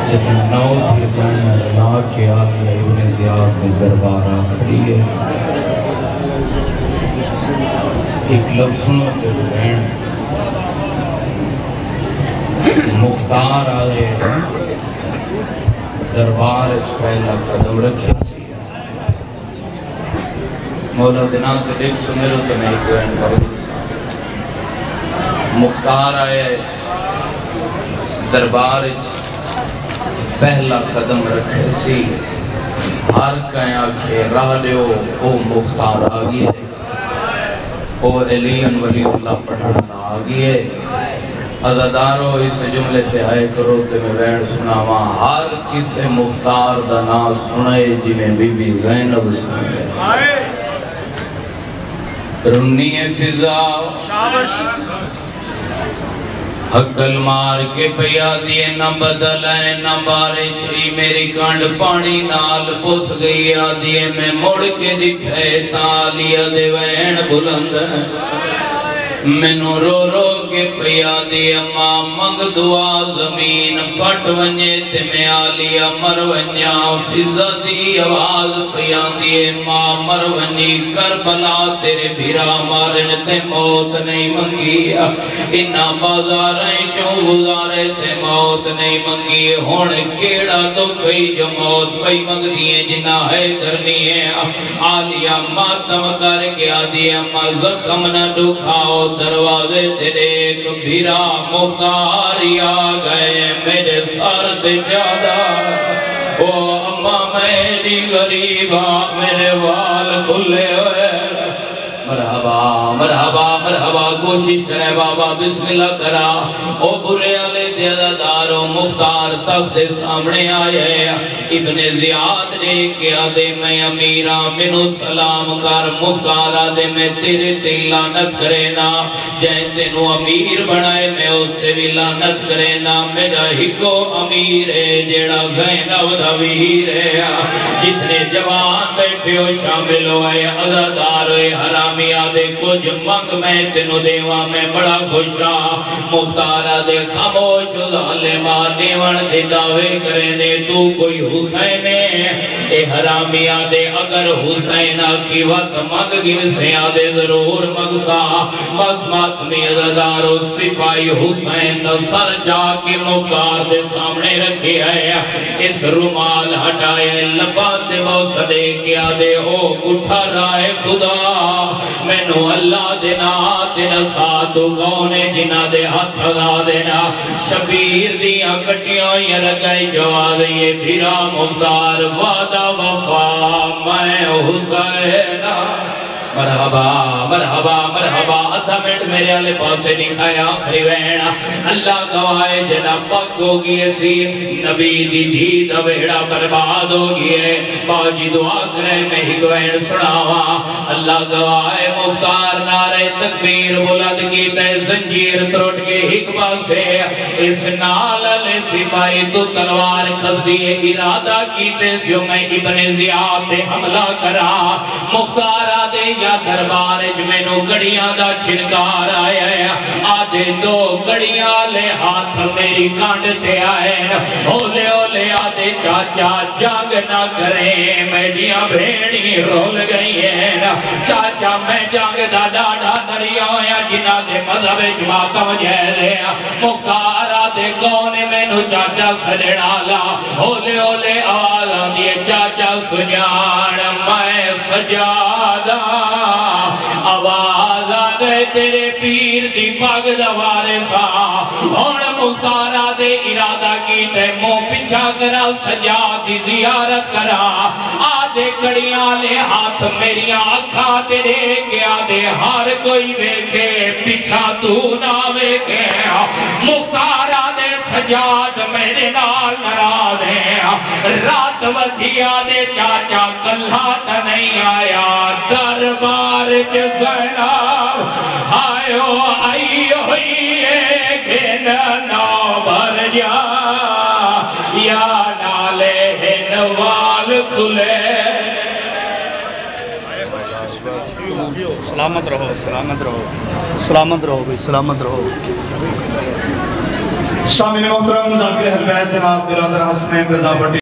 جب نو پھر گئے رلا کے آگیا ابن زیاد میں دربارہ کھڑی ہے ایک لفظ سنو تے بہن مختار آئے دربار اچھ پہلا قدم رکھے سی مولا دنہ تے دیکھ سنے رو تے میں ایک بہن پڑھ مختار آئے دربار اچھ پہلا قدم رکھے سی ہر کہیں آکھے راہ دیو او مختار آگئے او علیان ولی اللہ پڑھنا آگئے عزادارو اس جملے تے آئے کرو تے میں بیڑ سناوا ہر کسے مختار دا نام سنے جنہیں بی بی زینب سنے رنی فضا حقل مار کے پیا دیے نہ بدلائیں نہ بارشی میری کانڈ پانی نال پس گئی آدیے میں مڑ کے دکھے تالیا دے وین بلند منو رو رو کے پیا دیے ماں منگ دعا زمین پھٹ ونجے تے میں آلیا مر ونجا فضا دی آواز پیا دیے ماں مر ونجی کربلا تیرے بھیرا مارن تے موت نہیں منگی انہا بازاریں چوں گزارے تے موت نہیں منگی ہون کیڑا تو کئی جو موت پئی منگ دیئے جنہ ہے کرنی ہے آلیا ماتم کر کے آدیا ماں زخم نہ دکھاؤ دروازے تے دیکھ بھیرا مختاری آگئے میرے سر تے جادہ او اممہ میری غریبہ میرے وال کھلے ہوئے مرحبا مرحبا مرحبا کوشش کرے بابا بسم اللہ کرا او برے علی دیدارو مختار تخت سامنے آئے ابن زیاد نے کیا دے میں امیرہ منو سلام کر مختار آدے میں تیرے تے لانت کرے نا جائیں تینو امیر بنائے میں اس تے بھی لانت کرے نا میرا ہکو امیر ہے جیڑا غینہ ودھویر ہے جتنے جوان بیٹھے ہو شامل ہوئے عزادار ہوئے حرام آدھے کچھ منگ میں تینو دیوا میں بڑا خوشا مختارہ دے خاموش ظالمہ دیوان دے دعوے کرے دے تو کوئی حسین ہے اے حرامی آدھے اگر حسین کی وقت منگ گر سے آدھے ضرور مگسا بس ماتمی عزدارو سپائی حسین دا سر جا کے مختار دے سامنے رکھے آئے اس رومال ہٹائے لبان دے موسدے کیا دے او اٹھا رائے خدا میں نو اللہ دینا تیرا ساتھ گونے جنہ دے ہاتھ ادا دینا شبیر دیا کٹیاں یہ رگائی جواد یہ بھیرا مختار وعدہ وفا میں حسینہ مرحبا مرحبا مرحبا ادھا منٹ میرے علی پاسے دکھایا آخری وینا اللہ گوائے جنہ پک ہو گئے سی نبی دی دید ویڑا برباد ہو گئے باجی دعا کرے میں ہی گوین سناوا اللہ گوائے مختار نعرہ تکبیر بلند کی تے زنجیر تروٹ کے حکمہ سے اس نالل سپائی تو تلوار کھسی ارادہ کی تے جو میں ابن زیاد دے حملہ کرا مختار آدھے یا دربار جمینو گڑیاں دا چھنکار آئے آدھے دو گڑیاں لے ہاتھ میری کانڈ تے آئے اولے اولے آدھے چاچا جنگ نہ کرے میڈیاں بھیڑی رول گئی ہیں چاچا میں جنگ دا ڈاڈا دریا ہویا جنہ دے مذہب جماعتم جہلے مختار آدھے کونے میں نو چاچا سجڑا لا اولے اولے آواز آدھے چاچا سجان میں سجادہ آواز آگئے تیرے پیر دی پاگ دوارے سا اور مختارہ دے ارادہ کی تے مو پچھا کرا سجا دی زیارت کرا آدھے کڑیاں لے ہاتھ میریاں اکھا تیرے کیا دے ہر کوئی بیکھے پچھا تو نہ بیکھے مختارہ دے سجاد میرے نال نراز ہے رات ودھیا دے چاچا کلھات نہیں آیا دربار زینب آئیو آئیو ہوئیے گھننا بھر جا یا نالے ہنوال کھلے سلامت رہو سلامت رہو سلامت رہو بھئی سلامت رہو سامعین محترم ذاکر اہل بیت جناب برادر حسنین رضا بٹی